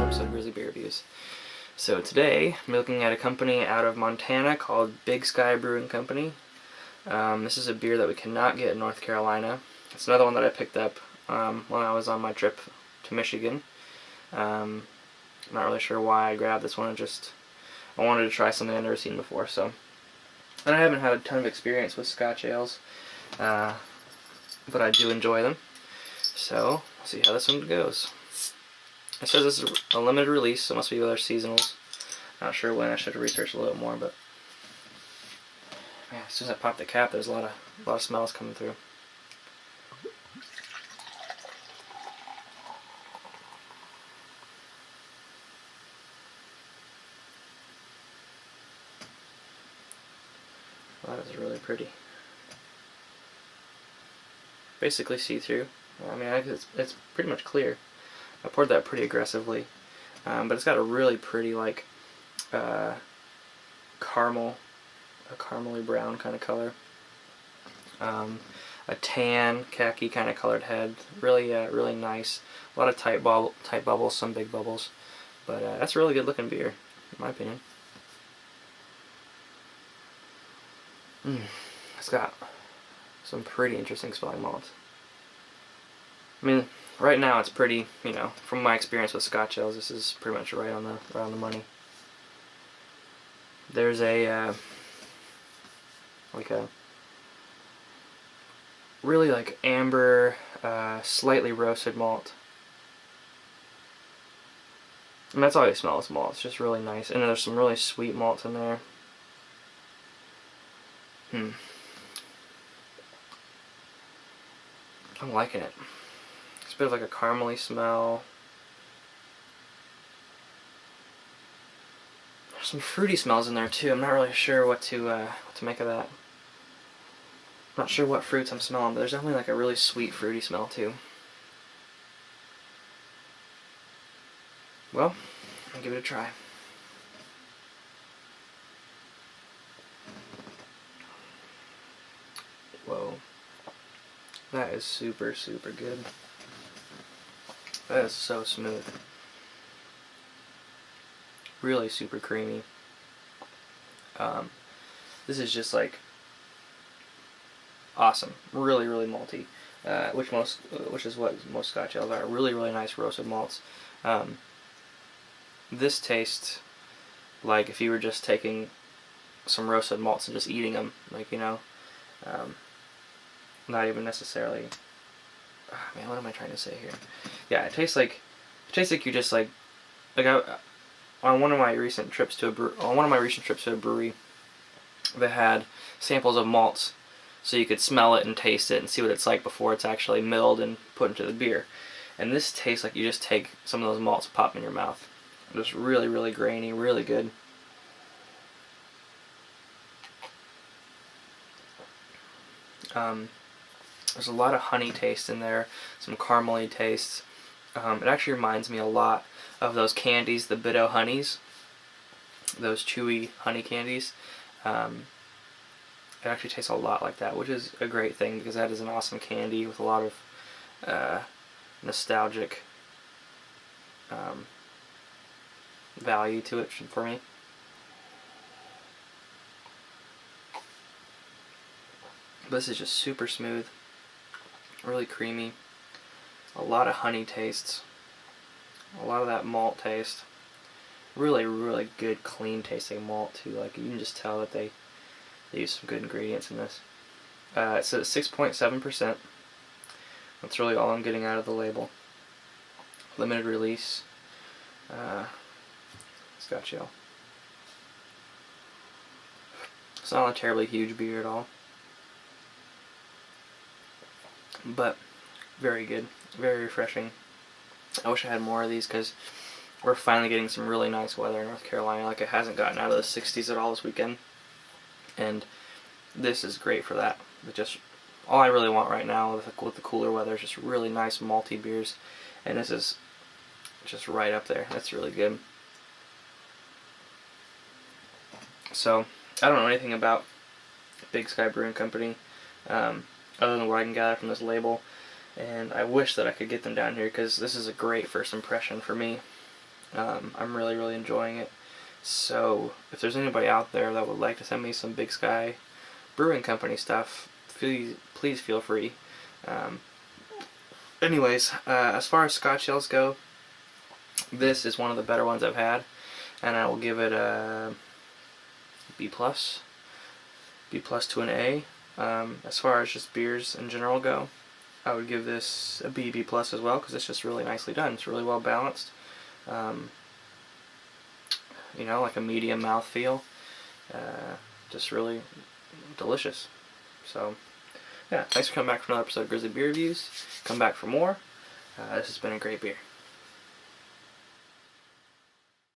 Episode of Grizzly Beer Reviews. So today I'm looking at a company out of Montana called Big Sky Brewing Company. This is a beer that we cannot get in North Carolina. It's another one that I picked up when I was on my trip to Michigan. I'm not really sure why I grabbed this one. I wanted to try something I've never seen before. And I haven't had a ton of experience with Scotch ales, but I do enjoy them. So we'll see how this one goes. It says this is a limited release, so it must be other seasonals. Not sure when. I should have researched a little bit more, but man, as soon as I pop the cap, there's a lot of smells coming through. Well, that is really pretty. Basically see-through. I mean, it's pretty much clear. I poured that pretty aggressively, but it's got a really pretty, like, caramely brown kind of color. A tan, khaki kind of colored head. Really, really nice. A lot of tight bubbles, some big bubbles, but that's a really good looking beer, in my opinion. It's got some pretty interesting smelling malts. I mean, right now it's pretty, from my experience with Scotch ales, this is pretty much right on the money. There's a really like amber, slightly roasted malt. And that's all you smell is malt. It's just really nice. And there's some really sweet malts in there. I'm liking it. It's a bit of like a caramely smell. There's some fruity smells in there too. I'm not really sure what to make of that. I'm not sure what fruits I'm smelling, but there's definitely like a really sweet fruity smell too. Well, I'll give it a try. Whoa. That is super, super good. That is so smooth. Really super creamy. This is just like awesome. Really, really malty. Which is what most Scotch ales are. Really, really nice roasted malts. This tastes like if you were just taking some roasted malts and just eating them, not even necessarily. Oh, man, what am I trying to say here? Yeah, it tastes like you just on one of my recent trips to a brewery, they had samples of malts, so you could smell it and taste it and see what it's like before it's actually milled and put into the beer. And this tastes like you just take some of those malts, pop them in your mouth. Just really, really grainy, really good. There's a lot of honey taste in there, some caramely tastes. It actually reminds me a lot of those candies, the Biddo honeys, those chewy honey candies. It actually tastes a lot like that, which is a great thing because that is an awesome candy with a lot of nostalgic value to it for me. But this is just super smooth, really creamy, a lot of honey tastes, a lot of that malt taste. Really, really good, clean tasting malt too. Like you can just tell that they use some good ingredients in this. It says 6.7%. That's really all I'm getting out of the label. Limited release. Scotch ale. It's not a terribly huge beer at all, but very good, very refreshing. I wish I had more of these because we're finally getting some really nice weather in North Carolina. Like, it hasn't gotten out of the 60s at all this weekend, and this is great for that. But just all I really want right now with the cooler weather is just really nice malty beers, and this is just right up there. That's really good. So I don't know anything about Big Sky Brewing Company other than what I can gather from this label. and I wish that I could get them down here because this is a great first impression for me. I'm really enjoying it. So if there's anybody out there that would like to send me some Big Sky Brewing Company stuff, please feel free. Anyways, as far as Scotch ales go, this is one of the better ones I've had, and I will give it a B+, B+ to an A. As far as just beers in general go, I would give this a B+, B+ as well, because it's just really nicely done. It's really well balanced. You know, like a medium mouthfeel. Just really delicious. So, yeah, thanks for coming back for another episode of Grizzly Beer Reviews. Come back for more. This has been a great beer.